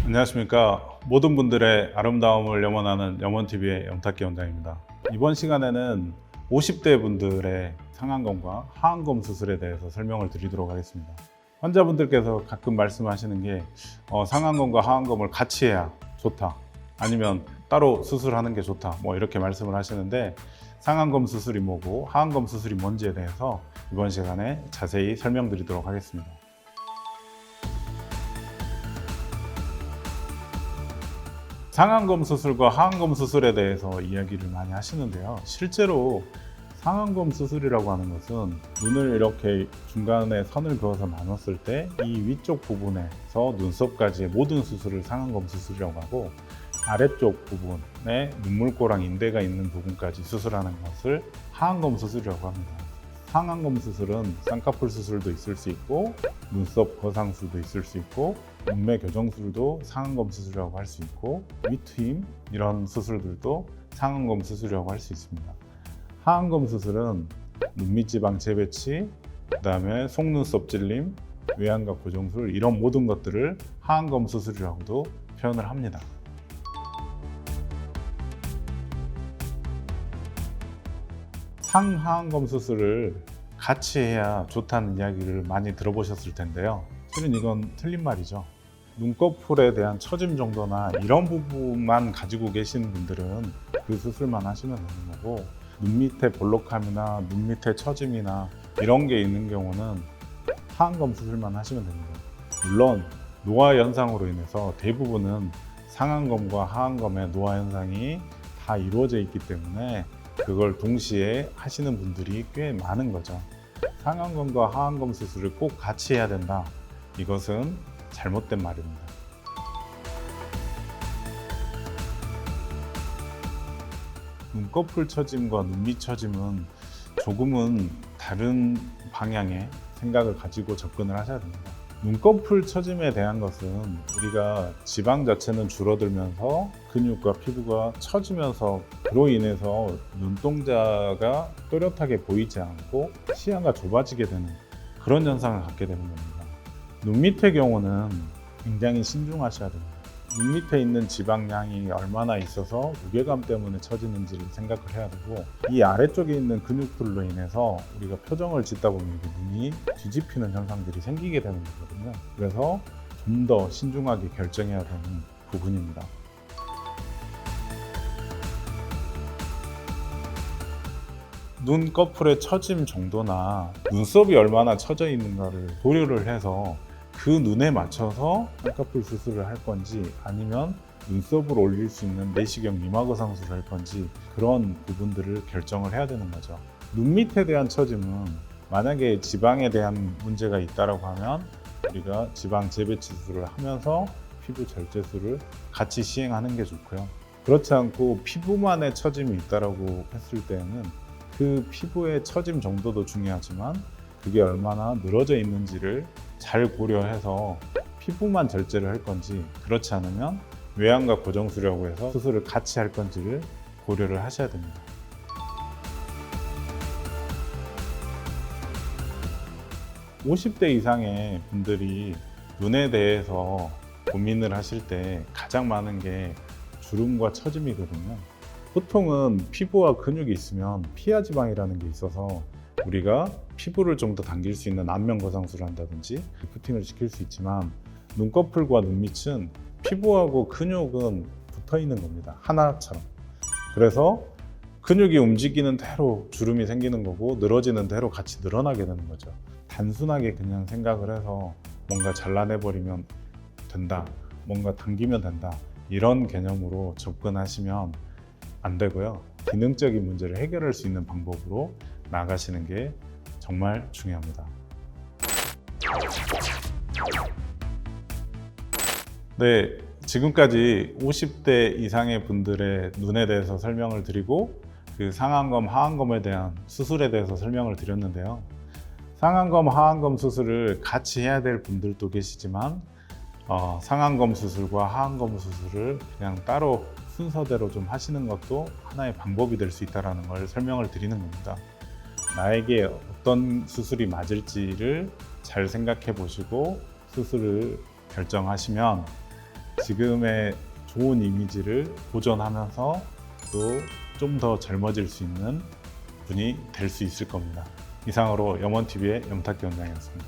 안녕하십니까. 모든 분들의 아름다움을 염원하는 염원TV의 염탁기 원장입니다. 이번 시간에는 50대 분들의 상안검과 하안검 수술에 대해서 설명을 드리도록 하겠습니다. 환자분들께서 가끔 말씀하시는 게 상안검과 하안검을 같이 해야 좋다, 아니면 따로 수술하는 게 좋다, 이렇게 말씀을 하시는데, 상안검 수술이 뭐고 하안검 수술이 뭔지에 대해서 이번 시간에 자세히 설명드리도록 하겠습니다. 상안검 수술과 하안검 수술에 대해서 이야기를 많이 하시는데요. 실제로 상안검 수술이라고 하는 것은 눈을 이렇게 중간에 선을 그어서 나눴을 때 이 위쪽 부분에서 눈썹까지의 모든 수술을 상안검 수술이라고 하고, 아래쪽 부분에 눈물꼬랑 인대가 있는 부분까지 수술하는 것을 하안검 수술이라고 합니다. 상안검 수술은 쌍꺼풀 수술도 있을 수 있고, 눈썹 거상술도 있을 수 있고, 눈매 교정술도 상안검 수술이라고 할 수 있고, 위트임 이런 수술들도 상안검 수술이라고 할 수 있습니다. 하안검 수술은 눈밑지방 재배치, 그 다음에 속눈썹 찔림, 외양각 고정술, 이런 모든 것들을 하안검 수술이라고도 표현을 합니다. 상하안검 수술을 같이 해야 좋다는 이야기를 많이 들어보셨을 텐데요. 실은 이건 틀린 말이죠. 눈꺼풀에 대한 처짐 정도나 이런 부분만 가지고 계신 분들은 그 수술만 하시면 되는 거고, 눈 밑에 볼록함이나 눈 밑에 처짐이나 이런 게 있는 경우는 하안검 수술만 하시면 됩니다. 물론 노화 현상으로 인해서 대부분은 상안검과 하안검의 노화 현상이 다 이루어져 있기 때문에 그걸 동시에 하시는 분들이 꽤 많은 거죠. 상안검과 하안검 수술을 꼭 같이 해야 된다, 이것은 잘못된 말입니다. 눈꺼풀 처짐과 눈밑 처짐은 조금은 다른 방향의 생각을 가지고 접근을 하셔야 됩니다. 눈꺼풀 처짐에 대한 것은 우리가 지방 자체는 줄어들면서 근육과 피부가 처지면서 그로 인해서 눈동자가 또렷하게 보이지 않고 시야가 좁아지게 되는 그런 현상을 갖게 되는 겁니다. 눈 밑의 경우는 굉장히 신중하셔야 됩니다. 눈 밑에 있는 지방량이 얼마나 있어서 무게감 때문에 처지는지를 생각을 해야 되고, 이 아래쪽에 있는 근육들로 인해서 우리가 표정을 짓다 보면 이게 눈이 뒤집히는 현상들이 생기게 되는 거거든요. 그래서 좀 더 신중하게 결정해야 되는 부분입니다. 눈꺼풀의 처짐 정도나 눈썹이 얼마나 처져 있는가를 고려를 해서 그 눈에 맞춰서 쌍꺼풀 수술을 할 건지, 아니면 눈썹을 올릴 수 있는 내시경 이마거상술을 할 건지, 그런 부분들을 결정을 해야 되는 거죠. 눈 밑에 대한 처짐은 만약에 지방에 대한 문제가 있다고 하면 우리가 지방 재배치 수술을 하면서 피부 절제술을 같이 시행하는 게 좋고요. 그렇지 않고 피부만의 처짐이 있다고 했을 때는 그 피부의 처짐 정도도 중요하지만 그게 얼마나 늘어져 있는지를 잘 고려해서 피부만 절제를 할 건지, 그렇지 않으면 외양각 고정술이라고 해서 수술을 같이 할 건지를 고려를 하셔야 됩니다. (50대) 이상의 분들이 눈에 대해서 고민을 하실 때 가장 많은 게 주름과 처짐이거든요. 보통은 피부와 근육이 있으면 피하 지방이라는 게 있어서 우리가 피부를 좀 더 당길 수 있는 안면 거상술을 한다든지 리프팅을 시킬 수 있지만, 눈꺼풀과 눈밑은 피부하고 근육은 붙어 있는 겁니다. 하나처럼. 그래서 근육이 움직이는 대로 주름이 생기는 거고, 늘어지는 대로 같이 늘어나게 되는 거죠. 단순하게 그냥 생각을 해서 뭔가 잘라내버리면 된다, 뭔가 당기면 된다, 이런 개념으로 접근하시면 안 되고요. 기능적인 문제를 해결할 수 있는 방법으로 나가시는 게 정말 중요합니다. 네, 지금까지 50대 이상의 분들의 눈에 대해서 설명을 드리고, 그 상안검, 하안검에 대한 수술에 대해서 설명을 드렸는데요. 상안검, 하안검 수술을 같이 해야 될 분들도 계시지만, 상안검 수술과 하안검 수술을 그냥 따로 순서대로 좀 하시는 것도 하나의 방법이 될 수 있다는 걸 설명을 드리는 겁니다. 나에게 어떤 수술이 맞을지를 잘 생각해 보시고 수술을 결정하시면 지금의 좋은 이미지를 보존하면서 또 좀 더 젊어질 수 있는 분이 될 수 있을 겁니다. 이상으로 염원TV의 염탁기 원장이었습니다.